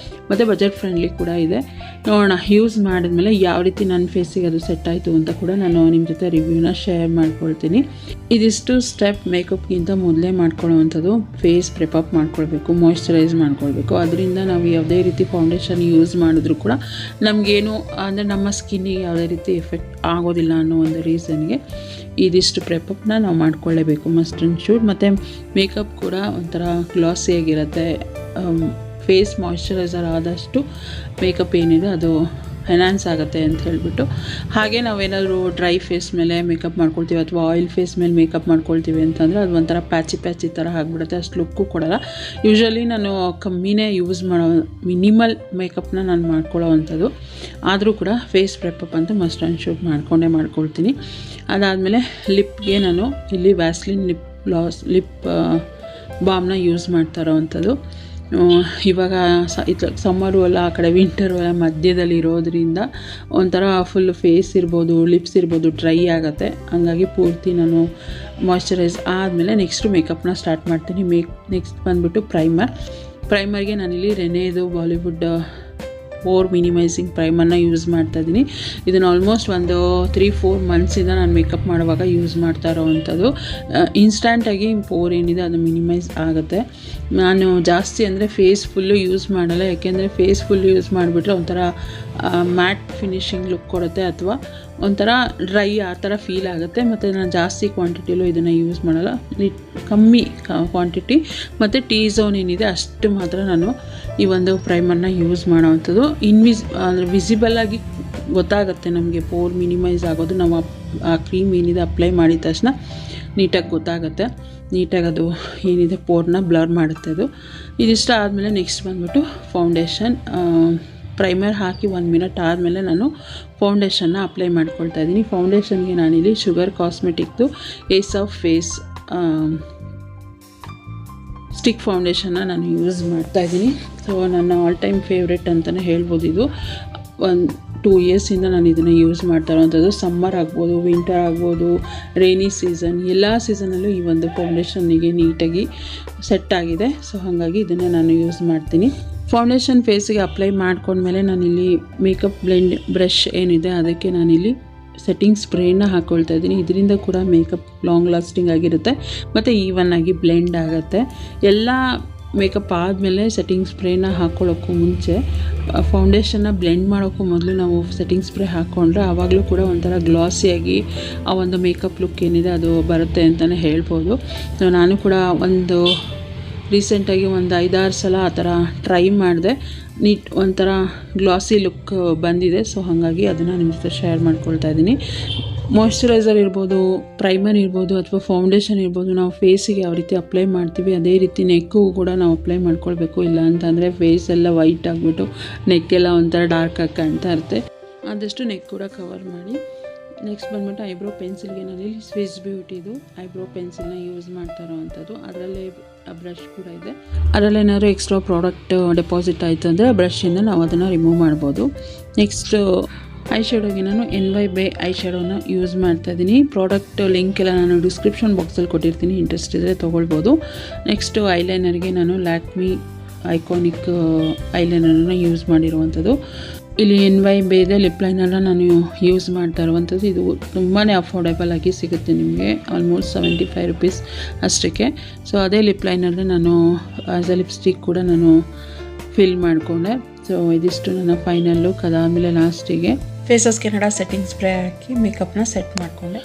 ಮತ್ತು ಬಜೆಟ್ ಫ್ರೆಂಡ್ಲಿ ಕೂಡ ಇದೆ. ನೋಡೋಣ ಯೂಸ್ ಮಾಡಿದ್ಮೇಲೆ ಯಾವ ರೀತಿ ನನ್ನ ಫೇಸಿಗೆ ಅದು ಸೆಟ್ ಆಯಿತು ಅಂತ ಕೂಡ ನಾನು ನಿಮ್ಮ ಜೊತೆ ರಿವ್ಯೂನ ಶೇರ್ ಮಾಡ್ಕೊಳ್ತೀನಿ. ಇದಿಷ್ಟು ಸ್ಟೆಪ್ ಮೇಕಪ್ಗಿಂತ ಮೊದಲೇ ಮಾಡ್ಕೊಳ್ಳೋವಂಥದ್ದು. ಫೇಸ್ ಪ್ರೆಪಪ್ ಮಾಡ್ಕೊಳ್ಬೇಕು, ಮಾಯ್ಶ್ಚರೈಸ್ ಮಾಡ್ಕೊಳ್ಬೇಕು. ಅದರಿಂದ ನಾವು ಯಾವುದೇ ರೀತಿ ಫೌಂಡೇಶನ್ ಯೂಸ್ ಮಾಡಿದ್ರೂ ಕೂಡ ನಮಗೇನು ಅಂದರೆ ನಮ್ಮ ಸ್ಕಿನ್ನಿಗೆ ಯಾವುದೇ ರೀತಿ ಎಫೆಕ್ಟ್ ಆಗೋದಿಲ್ಲ ಅನ್ನೋ ಒಂದು ರೀಸನ್ಗೆ ಇದಿಷ್ಟು ಪ್ರೆಪಪ್ನ ನಾವು ಮಾಡ್ಕೊಳ್ಳೇಬೇಕು, ಮಸ್ಟ್ ಆ್ಯಂಡ್ ಶುಡ್. ಮತ್ತು ಮೇಕಪ್ ಕೂಡ ಒಂಥರ ಗ್ಲಾಸಿಯಾಗಿರುತ್ತೆ. ಫೇಸ್ ಮಾಯ್ಶ್ಚರೈಸರ್ ಆದಷ್ಟು ಮೇಕಪ್ ಏನಿದೆ ಅದು ಎನ್ಹಾನ್ಸ್ ಆಗುತ್ತೆ ಅಂತ ಹೇಳಿಬಿಟ್ಟು. ಹಾಗೆ ನಾವೇನಾದರೂ ಡ್ರೈ ಫೇಸ್ ಮೇಲೆ ಮೇಕಪ್ ಮಾಡ್ಕೊಳ್ತೀವಿ ಅಥವಾ ಆಯಿಲ್ ಫೇಸ್ ಮೇಲೆ ಮೇಕಪ್ ಮಾಡ್ಕೊಳ್ತೀವಿ ಅಂತಂದರೆ ಅದು ಒಂಥರ ಪ್ಯಾಚಿ ಥರ ಆಗಿಬಿಡುತ್ತೆ, ಅಷ್ಟು ಲುಕ್ಕು ಕೊಡೋಲ್ಲ. ಯೂಶ್ವಲಿ ನಾನು ಕಮ್ಮಿನೇ ಯೂಸ್ ಮಾಡೋ, ಮಿನಿಮಲ್ ಮೇಕಪ್ನ ನಾನು ಮಾಡ್ಕೊಳ್ಳೋ ಅಂಥದ್ದು. ಆದರೂ ಕೂಡ ಫೇಸ್ ಪ್ರೆಪಪ್ ಅಂತ ಮಸ್ಟ್ ಆ್ಯಂಡ್ ಶುಡ್ ಮಾಡ್ಕೊಳ್ತೀನಿ. ಅದಾದಮೇಲೆ ಲಿಪ್ಗೆ ನಾನು ಇಲ್ಲಿ ವ್ಯಾಸ್ಲಿನ್ ಲಿಪ್ ಬಾಮ್ನ ಯೂಸ್ ಮಾಡ್ತಾ ಇರೋವಂಥದ್ದು. ಇವಾಗ ಸಮ್ಮರು ಅಲ್ಲ, ಆ ಕಡೆ ವಿಂಟರು ಅಲ್ಲ, ಮಧ್ಯದಲ್ಲಿ ಇರೋದ್ರಿಂದ ಒಂಥರ ಫುಲ್ ಫೇಸ್ ಇರ್ಬೋದು, ಲಿಪ್ಸ್ ಇರ್ಬೋದು ಡ್ರೈ ಆಗುತ್ತೆ. ಹಂಗಾಗಿ ಪೂರ್ತಿ ನಾನು ಮಾಯ್ಶ್ಚರೈಸ್ ಆದಮೇಲೆ ನೆಕ್ಸ್ಟು ಮೇಕಪ್ನ ಸ್ಟಾರ್ಟ್ ಮಾಡ್ತೀನಿ. ನೆಕ್ಸ್ಟ್ ಬಂದುಬಿಟ್ಟು ಪ್ರೈಮರ್ಗೆ ನಾನಿಲ್ಲಿ ರೆನೆದು ಬಾಲಿವುಡ್ ಪೋರ್ ಮಿನಿಮೈಸಿಂಗ್ ಪ್ರೈಮರ್ನ ಯೂಸ್ ಮಾಡ್ತಾಯಿದ್ದೀನಿ. ಇದನ್ನು ಆಲ್ಮೋಸ್ಟ್ ಒಂದು 3-4 ಮಂತ್ಸಿಂದ ನಾನು ಮೇಕಪ್ ಮಾಡುವಾಗ ಯೂಸ್ ಮಾಡ್ತಾ ಇರೋವಂಥದ್ದು. ಇನ್ಸ್ಟಂಟಾಗಿ ಪೋರ್ ಏನಿದೆ ಅದು ಮಿನಿಮೈಸ್ ಆಗುತ್ತೆ. ನಾನು ಜಾಸ್ತಿ ಅಂದರೆ ಫೇಸ್ ಫುಲ್ಲು ಯೂಸ್ ಮಾಡಲ್ಲ, ಯಾಕೆಂದರೆ ಫೇಸ್ ಫುಲ್ಲು ಯೂಸ್ ಮಾಡಿಬಿಟ್ರೆ ಒಂಥರ ಮ್ಯಾಟ್ ಫಿನಿಶಿಂಗ್ ಲುಕ್ ಕೊಡುತ್ತೆ ಅಥವಾ ಒಂಥರ ಡ್ರೈ ಆ ಥರ ಫೀಲ್ ಆಗುತ್ತೆ. ಮತ್ತು ನಾನು ಜಾಸ್ತಿ ಕ್ವಾಂಟಿಟಿಯಲ್ಲೂ ಇದನ್ನು ಯೂಸ್ ಮಾಡಲ್ಲ, ಕಮ್ಮಿ ಕ್ವಾಂಟಿಟಿ ಮತ್ತು ಟೀ ಝೋನ್ ಏನಿದೆ ಅಷ್ಟು ಮಾತ್ರ ನಾನು ಈ ಒಂದು ಪ್ರೈಮರ್ನ ಯೂಸ್ ಮಾಡೋವಂಥದ್ದು. ಅಂದರೆ ವಿಸಿಬಲಾಗಿ ಗೊತ್ತಾಗುತ್ತೆ ನಮಗೆ ಪೋರ್ ಮಿನಿಮೈಸ್ ಆಗೋದು. ನಾವು ಆ ಕ್ರೀಮ್ ಏನಿದೆ ಅಪ್ಲೈ ಮಾಡಿದ ತಕ್ಷಣ ನೀಟಾಗಿ ಗೊತ್ತಾಗುತ್ತೆ. ನೀಟಾಗಿ ಅದು ಏನಿದೆ ಪೋರ್ನ ಬ್ಲರ್ ಮಾಡುತ್ತೆ ಅದು. ಇದಿಷ್ಟ ಆದಮೇಲೆ ನೆಕ್ಸ್ಟ್ ಬಂದುಬಿಟ್ಟು ಫೌಂಡೇಶನ್. ಪ್ರೈಮರ್ ಹಾಕಿ 1 ಮಿನಿಟ್ ಆದಮೇಲೆ ನಾನು ಫೌಂಡೇಶನ್ನ ಅಪ್ಲೈ ಮಾಡ್ಕೊಳ್ತಾ ಇದ್ದೀನಿ. ಫೌಂಡೇಶನ್ಗೆ ನಾನಿಲ್ಲಿ ಶುಗರ್ ಕಾಸ್ಮೆಟಿಕ್ದು ಏಸ್ ಆಫ್ ಫೇಸ್ ಸ್ಟಿಕ್ ಫೌಂಡೇಶನ್ನ ನಾನು ಯೂಸ್ ಮಾಡ್ತಾಯಿದ್ದೀನಿ. ಸೊ ನನ್ನ ಆಲ್ ಟೈಮ್ ಫೇವ್ರೆಟ್ ಅಂತಲೇ ಹೇಳ್ಬೋದು. ಇದು 2 ಇಯರ್ಸಿಂದ ನಾನು ಇದನ್ನು ಯೂಸ್ ಮಾಡ್ತಾ ಇರೋವಂಥದ್ದು. ಸಮ್ಮರ್ ಆಗ್ಬೋದು, ವಿಂಟರ್ ಆಗ್ಬೋದು, ರೈನಿ ಸೀಸನ್, ಎಲ್ಲ ಸೀಸನಲ್ಲೂ ಈ ಒಂದು ಫೌಂಡೇಶನ್ನಿಗೆ ನೀಟಾಗಿ ಸೆಟ್ ಆಗಿದೆ. ಸೊ ಹಾಗಾಗಿ ಇದನ್ನು ನಾನು ಯೂಸ್ ಮಾಡ್ತೀನಿ. ಫೌಂಡೇಶನ್ ಫೇಸಿಗೆ ಅಪ್ಲೈ ಮಾಡ್ಕೊಂಡ್ಮೇಲೆ ನಾನಿಲ್ಲಿ ಮೇಕಪ್ ಬ್ರಷ್ ಏನಿದೆ ಅದಕ್ಕೆ ನಾನಿಲ್ಲಿ ಸೆಟ್ಟಿಂಗ್ ಸ್ಪ್ರೇನ ಹಾಕ್ಕೊಳ್ತಾ ಇದ್ದೀನಿ. ಇದರಿಂದ ಕೂಡ ಮೇಕಪ್ ಲಾಂಗ್ ಲಾಸ್ಟಿಂಗ್ ಆಗಿರುತ್ತೆ ಮತ್ತು ಈವನ್ ಆಗಿ ಬ್ಲೆಂಡ್ ಆಗುತ್ತೆ. ಎಲ್ಲ ಮೇಕಪ್ ಆದಮೇಲೆ ಸೆಟ್ಟಿಂಗ್ ಸ್ಪ್ರೇನ ಹಾಕ್ಕೊಳ್ಳೋಕ್ಕೂ ಮುಂಚೆ ಫೌಂಡೇಶನ್ನ ಬ್ಲೆಂಡ್ ಮಾಡೋಕ್ಕೂ ಮೊದಲು ನಾವು ಸೆಟ್ಟಿಂಗ್ ಸ್ಪ್ರೇ ಹಾಕ್ಕೊಂಡ್ರೆ ಆವಾಗಲೂ ಕೂಡ ಒಂಥರ ಗ್ಲಾಸಿಯಾಗಿ ಆ ಒಂದು ಮೇಕಪ್ ಲುಕ್ ಏನಿದೆ ಅದು ಬರುತ್ತೆ ಅಂತಲೇ ಹೇಳ್ಬೋದು. ಸೊ ನಾನು ಕೂಡ ಒಂದು ರೀಸೆಂಟಾಗಿ ಒಂದು 5-6 ಸಲ ಆ ಥರ ಟ್ರೈ ಮಾಡಿದೆ. ನೀಟ್ ಒಂಥರ ಗ್ಲಾಸಿ ಲುಕ್ ಬಂದಿದೆ. ಸೊ ಹಾಗಾಗಿ ಅದನ್ನು ನಿಮ್ಮ ಜೊತೆ ಶೇರ್ ಮಾಡ್ಕೊಳ್ತಾ ಇದ್ದೀನಿ. ಮಾಯ್ಶ್ಚರೈಸರ್ ಇರ್ಬೋದು, ಪ್ರೈಮರ್ ಇರ್ಬೋದು ಅಥವಾ ಫೌಂಡೇಶನ್ ಇರ್ಬೋದು, ನಾವು ಫೇಸಿಗೆ ಯಾವ ರೀತಿ ಅಪ್ಲೈ ಮಾಡ್ತೀವಿ ಅದೇ ರೀತಿ ನೆಕ್ಕು ಕೂಡ ನಾವು ಅಪ್ಲೈ ಮಾಡ್ಕೊಳ್ಬೇಕು. ಇಲ್ಲ ಅಂತಂದರೆ ಫೇಸ್ ಎಲ್ಲ ವೈಟ್ ಆಗಿಬಿಟ್ಟು ನೆಕ್ಕೆಲ್ಲ ಒಂಥರ ಡಾರ್ಕ್ ಆಗಿ ಕಾಣ್ತಾ ಇರುತ್ತೆ. ಆದಷ್ಟು ನೆಕ್ ಕೂಡ ಕವರ್ ಮಾಡಿ. ನೆಕ್ಸ್ಟ್ ಬಂದ್ಬಿಟ್ಟು ಐಬ್ರೋ ಪೆನ್ಸಿಲ್ಗೆ ನಾನು ಇಲ್ಲಿ ಸ್ವಿಸ್ ಬ್ಯೂಟಿದು ಐಬ್ರೋ ಪೆನ್ಸಿಲ್ನ ಯೂಸ್ ಮಾಡ್ತಾ ಇರೋವಂಥದ್ದು. ಅದರಲ್ಲೇ ಬ್ರಷ್ ಕೂಡ ಇದೆ. ಅದರಲ್ಲೇನಾದ್ರು ಎಕ್ಸ್ಟ್ರಾ ಪ್ರಾಡಕ್ಟ್ ಡೆಪಾಸಿಟ್ ಆಯಿತು ಅಂದರೆ ಬ್ರಷಿಂದ ನಾವು ಅದನ್ನು ರಿಮೂವ್ ಮಾಡ್ಬೋದು. ನೆಕ್ಸ್ಟ್ ಐ ಶ್ಯಾಡೋಗೆ ನಾನು NYBay ಐ ಶ್ಯಾಡೋನ ಯೂಸ್ ಮಾಡ್ತಾಯಿದ್ದೀನಿ. ಪ್ರಾಡಕ್ಟ್ ಲಿಂಕ್ ಎಲ್ಲ ನಾನು ಡಿಸ್ಕ್ರಿಪ್ಷನ್ ಬಾಕ್ಸಲ್ಲಿ ಕೊಟ್ಟಿರ್ತೀನಿ, ಇಂಟ್ರೆಸ್ಟ್ ಇದ್ದರೆ ತೊಗೊಳ್ಬೋದು. ನೆಕ್ಸ್ಟು ಐಲೈನರ್ಗೆ ನಾನು ಲ್ಯಾಕ್ಮಿ ಐಕಾನಿಕ್ ಐಲೈನರನ್ನು ಯೂಸ್ ಮಾಡಿರುವಂಥದ್ದು. ಇಲ್ಲಿ NYBayದೆ ಲಿಪ್ ಲೈನರ್ನ ನಾನು ಯೂಸ್ ಮಾಡ್ತಾ ಇರುವಂಥದ್ದು. ಇದು ತುಂಬಾ ಅಫೋರ್ಡೆಬಲ್ ಆಗಿ ಸಿಗುತ್ತೆ ನಿಮಗೆ, ಆಲ್ಮೋಸ್ಟ್ 75 ರೂಪೀಸ್ ಅಷ್ಟಕ್ಕೆ. ಸೊ ಅದೇ ಲಿಪ್ ಲೈನರ್ನ ನಾನು ಆ್ಯಸ್ ಅ ಲಿಪ್ಸ್ಟಿಕ್ ಕೂಡ ನಾನು ಫಿಲ್ ಮಾಡಿಕೊಂಡೆ. ಸೊ ಇದಿಷ್ಟು ನನ್ನ ಫೈನಲ್ ಲುಕ್. ಅದಾದಮೇಲೆ ಲಾಸ್ಟಿಗೆ ಫೇಸಸ್ ಕೆನಡಾ ಸೆಟ್ಟಿಂಗ್ ಸ್ಪ್ರೇ ಹಾಕಿ ಮೇಕಪ್ನ ಸೆಟ್ ಮಾಡಿಕೊಂಡೆ.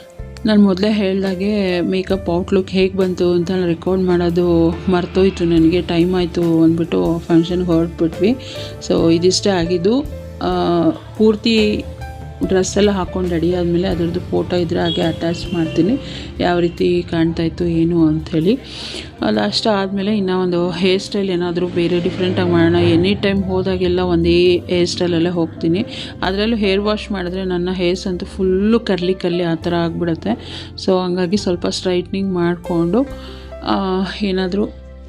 ನಾನು ಮೊದಲೇ ಹೇಳಿದಾಗೆ ಮೇಕಪ್ ಔಟ್ಲುಕ್ ಹೇಗೆ ಬಂತು ಅಂತ ರೆಕಾರ್ಡ್ ಮಾಡೋದು ಮರ್ತೋಯ್ತು ನನಗೆ. ಟೈಮ್ ಆಯಿತು ಅಂದ್ಬಿಟ್ಟು ಫಂಕ್ಷನ್ಗೆ ಹೊರಟ್ಬಿಟ್ವಿ. ಸೊ ಇದಿಷ್ಟೇ ಆಗಿದ್ದು. ಪೂರ್ತಿ ಡ್ರೆಸ್ಸೆಲ್ಲ ಹಾಕ್ಕೊಂಡು ರೆಡಿ ಆದಮೇಲೆ ಅದರದ್ದು ಫೋಟೋ ಇದ್ದರೆ ಹಾಗೆ ಅಟ್ಯಾಚ್ ಮಾಡ್ತೀನಿ, ಯಾವ ರೀತಿ ಕಾಣ್ತಾಯಿತ್ತು ಏನು ಅಂಥೇಳಿ. ಲಾಸ್ಟ್ ಆದಮೇಲೆ ಇನ್ನೂ ಒಂದು ಹೇರ್ ಸ್ಟೈಲ್ ಏನಾದರೂ ಬೇರೆ ಡಿಫ್ರೆಂಟಾಗಿ ಮಾಡೋಣ. ಎನಿ ಟೈಮ್ ಹೋದಾಗೆಲ್ಲ ಒಂದೇ ಹೇರ್ ಸ್ಟೈಲಲ್ಲೇ ಹೋಗ್ತೀನಿ. ಅದರಲ್ಲೂ ಹೇರ್ ವಾಶ್ ಮಾಡಿದ್ರೆ ನನ್ನ ಹೇರ್ಸ್ ಅಂತೂ ಫುಲ್ಲು ಕರ್ಲಿ ಆ ಥರ ಆಗಿಬಿಡುತ್ತೆ. ಸೊ ಹಂಗಾಗಿ ಸ್ವಲ್ಪ ಸ್ಟ್ರೈಟ್ನಿಂಗ್ ಮಾಡಿಕೊಂಡು ಏನಾದರೂ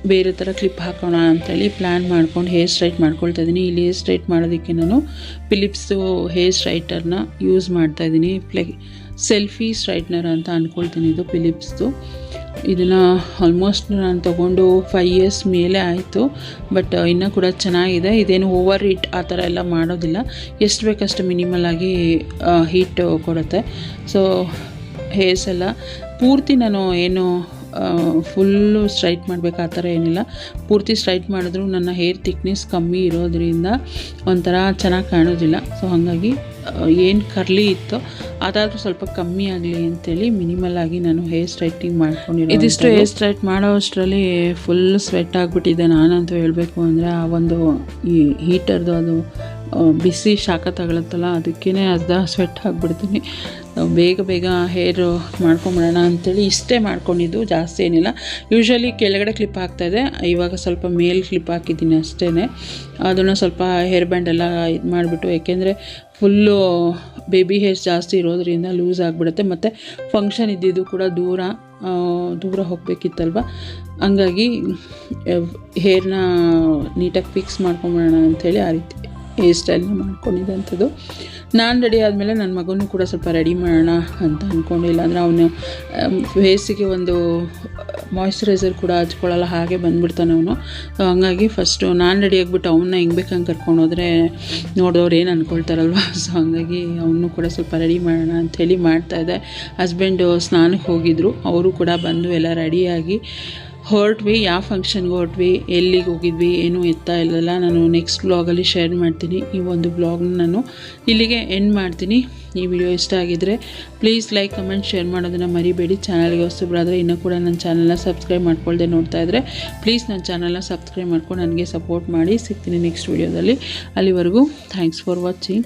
ಬೇರೆ ಥರ ಕ್ಲಿಪ್ ಹಾಕೋಣ ಅಂಥೇಳಿ ಪ್ಲ್ಯಾನ್ ಮಾಡ್ಕೊಂಡು ಹೇರ್ ಸ್ಟ್ರೈಟ್ ಮಾಡ್ಕೊಳ್ತಾ ಇದ್ದೀನಿ. ಇಲ್ಲಿ ಹೇರ್ ಸ್ಟ್ರೈಟ್ ಮಾಡೋದಕ್ಕೆ ನಾನು ಫಿಲಿಪ್ಸು ಹೇರ್ ಸ್ಟ್ರೈಟರ್ನ ಯೂಸ್ ಮಾಡ್ತಾಯಿದ್ದೀನಿ. ಸೆಲ್ಫಿ ಸ್ಟ್ರೈಟ್ನರ್ ಅಂತ ಅಂದ್ಕೊಳ್ತೀನಿ. ಇದು ಫಿಲಿಪ್ಸ್ದು. ಇದನ್ನು ಆಲ್ಮೋಸ್ಟ್ ನಾನು ತೊಗೊಂಡು 5 ಇಯರ್ಸ್ ಮೇಲೆ ಆಯಿತು. ಬಟ್ ಇನ್ನೂ ಕೂಡ ಚೆನ್ನಾಗಿದೆ. ಇದೇನು ಓವರ್ ಹೀಟ್ ಆ ಥರ ಎಲ್ಲ ಮಾಡೋದಿಲ್ಲ, ಎಷ್ಟು ಬೇಕಷ್ಟು ಮಿನಿಮಲ್ ಆಗಿ ಹೀಟ್ ಕೊಡುತ್ತೆ. ಸೊ ಹೇರ್ಸ್ ಎಲ್ಲ ಪೂರ್ತಿ ನಾನು ಏನು ಫುಲ್ಲು ಸ್ಟ್ರೈಟ್ ಮಾಡಬೇಕು ಆ ಥರ ಏನಿಲ್ಲ. ಪೂರ್ತಿ ಸ್ಟ್ರೈಟ್ ಮಾಡಿದ್ರೂ ನನ್ನ ಹೇರ್ ಥಿಕ್ನೆಸ್ ಕಮ್ಮಿ ಇರೋದ್ರಿಂದ ಒಂಥರ ಚೆನ್ನಾಗಿ ಕಾಣೋದಿಲ್ಲ. ಸೊ ಹಾಗಾಗಿ ಏನು ಕರ್ಲಿ ಇತ್ತೋ ಅದಾದರೂ ಸ್ವಲ್ಪ ಕಮ್ಮಿ ಆಗಲಿ ಅಂತೇಳಿ ಮಿನಿಮಲ್ ಆಗಿ ನಾನು ಹೇರ್ ಸ್ಟ್ರೈಟಿಂಗ್ ಮಾಡ್ಕೊಂಡಿರೋ. ಇದಿಷ್ಟು ಹೇರ್ ಸ್ಟ್ರೈಟ್ ಮಾಡೋ ಅಷ್ಟರಲ್ಲಿ ಫುಲ್ ಸ್ವೆಟ್ ಆಗಿಬಿಟ್ಟಿದೆ. ನಾನಂತೂ ಹೇಳಬೇಕು ಅಂದರೆ ಆ ಒಂದು ಈ ಹೀಟರ್ದು ಅದು ಬಿಸಿ ಶಾಖ ತಗೊಳುತ್ತಲ್ಲ, ಅದಕ್ಕೇ ಅರ್ಧ ಸ್ವೆಟ್ ಆಗಿಬಿಡ್ತೀನಿ. ಬೇಗ ಹೇರ್ ಮಾಡ್ಕೊಂಬಿಡೋಣ ಅಂಥೇಳಿ ಇಷ್ಟೇ ಮಾಡ್ಕೊಂಡಿದ್ದು, ಜಾಸ್ತಿ ಏನಿಲ್ಲ. ಯೂಶ್ವಲಿ ಕೆಳಗಡೆ ಕ್ಲಿಪ್ ಹಾಕ್ತಾಯಿದ್ದೆ, ಇವಾಗ ಸ್ವಲ್ಪ ಮೇಲ್ ಕ್ಲಿಪ್ ಹಾಕಿದ್ದೀನಿ ಅಷ್ಟೇ. ಅದನ್ನು ಸ್ವಲ್ಪ ಹೇರ್ ಬ್ಯಾಂಡ್ ಎಲ್ಲ ಇದು ಮಾಡಿಬಿಟ್ಟು, ಏಕೆಂದರೆ ಫುಲ್ಲು ಬೇಬಿ ಹೇರ್ಸ್ ಜಾಸ್ತಿ ಇರೋದ್ರಿಂದ ಲೂಸ್ ಆಗಿಬಿಡುತ್ತೆ. ಮತ್ತು ಫಂಕ್ಷನ್ ಇದ್ದಿದ್ದು ಕೂಡ ದೂರ ಹೋಗಬೇಕಿತ್ತಲ್ವ, ಹಂಗಾಗಿ ಹೇರ್ನ ನೀಟಾಗಿ ಫಿಕ್ಸ್ ಮಾಡ್ಕೊಂಬಿಡೋಣ ಅಂಥೇಳಿ ಆ ರೀತಿ ಹೇರ್ ಸ್ಟೈಲ್ನ ಮಾಡ್ಕೊಂಡಿದ್ದೆ ಅಂಥದ್ದು. ನಾನು ರೆಡಿ ಆದಮೇಲೆ ನನ್ನ ಮಗನೂ ಕೂಡ ಸ್ವಲ್ಪ ರೆಡಿ ಮಾಡೋಣ ಅಂತ ಅಂದ್ಕೊಂಡಿಲ್ಲ. ಅಂದರೆ ಅವನು ಫೇಸಿಗೆ ಒಂದು ಮಾಯ್ಶ್ಚರೈಸರ್ ಕೂಡ ಹಚ್ಕೊಳ್ಳಲ್ಲ, ಹಾಗೆ ಬಂದುಬಿಡ್ತಾನೆ ಅವನು. ಹಂಗಾಗಿ ಫಸ್ಟು ನಾನು ರೆಡಿ ಆಗಿಬಿಟ್ಟು ಅವನ್ನ ಹೆಂಗೆ ಬೇಕಂಗೆ ಕರ್ಕೊಂಡು ಹೋದರೆ ನೋಡೋರು ಏನು ಅಂದ್ಕೊಳ್ತಾರಲ್ವ. ಸೊ ಹಂಗಾಗಿ ಅವನು ಕೂಡ ಸ್ವಲ್ಪ ರೆಡಿ ಮಾಡೋಣ ಅಂಥೇಳಿ ಮಾಡ್ತಾಯಿದ್ದೆ. ಹಸ್ಬೆಂಡು ಸ್ನಾನಕ್ಕೆ ಹೋಗಿದ್ದರು, ಅವರು ಕೂಡ ಬಂದು ಎಲ್ಲ ರೆಡಿಯಾಗಿ ಹೊರಟ್ವಿ. ಯಾವ ಫಂಕ್ಷನ್ಗೆ ಹೊರಟ್ವಿ, ಎಲ್ಲಿಗೆ ಹೋಗಿದ್ವಿ, ಏನೂ ಎತ್ತಾ ಇಲ್ಲಲ್ಲ. ನಾನು ನೆಕ್ಸ್ಟ್ ಬ್ಲಾಗಲ್ಲಿ ಶೇರ್ ಮಾಡ್ತೀನಿ. ಈ ಒಂದು ಬ್ಲಾಗ್ನ ನಾನು ಇಲ್ಲಿಗೆ ಎಂಡ್ ಮಾಡ್ತೀನಿ. ಈ ವಿಡಿಯೋ ಇಷ್ಟ ಆಗಿದ್ದರೆ ಪ್ಲೀಸ್ ಲೈಕ್, ಕಮೆಂಟ್, ಶೇರ್ ಮಾಡೋದನ್ನು ಮರಿಬೇಡಿ. ಚಾನಲ್ಗೆ ಹೊಸಬ್ರಾದರೆ ಇನ್ನೂ ಕೂಡ ನನ್ನ ಚಾನಲ್ನ ಸಬ್ಸ್ಕ್ರೈಬ್ ಮಾಡ್ಕೊಳ್ದೆ ನೋಡ್ತಾ ಇದ್ದರೆ ಪ್ಲೀಸ್ ನನ್ನ ಚಾನಲ್ನ ಸಬ್ಸ್ಕ್ರೈಬ್ ಮಾಡ್ಕೊಂಡು ನನಗೆ ಸಪೋರ್ಟ್ ಮಾಡಿ. ಸಿಗ್ತೀನಿ ನೆಕ್ಸ್ಟ್ ವಿಡಿಯೋದಲ್ಲಿ. ಅಲ್ಲಿವರೆಗೂ ಥ್ಯಾಂಕ್ಸ್ ಫಾರ್ ವಾಚಿಂಗ್.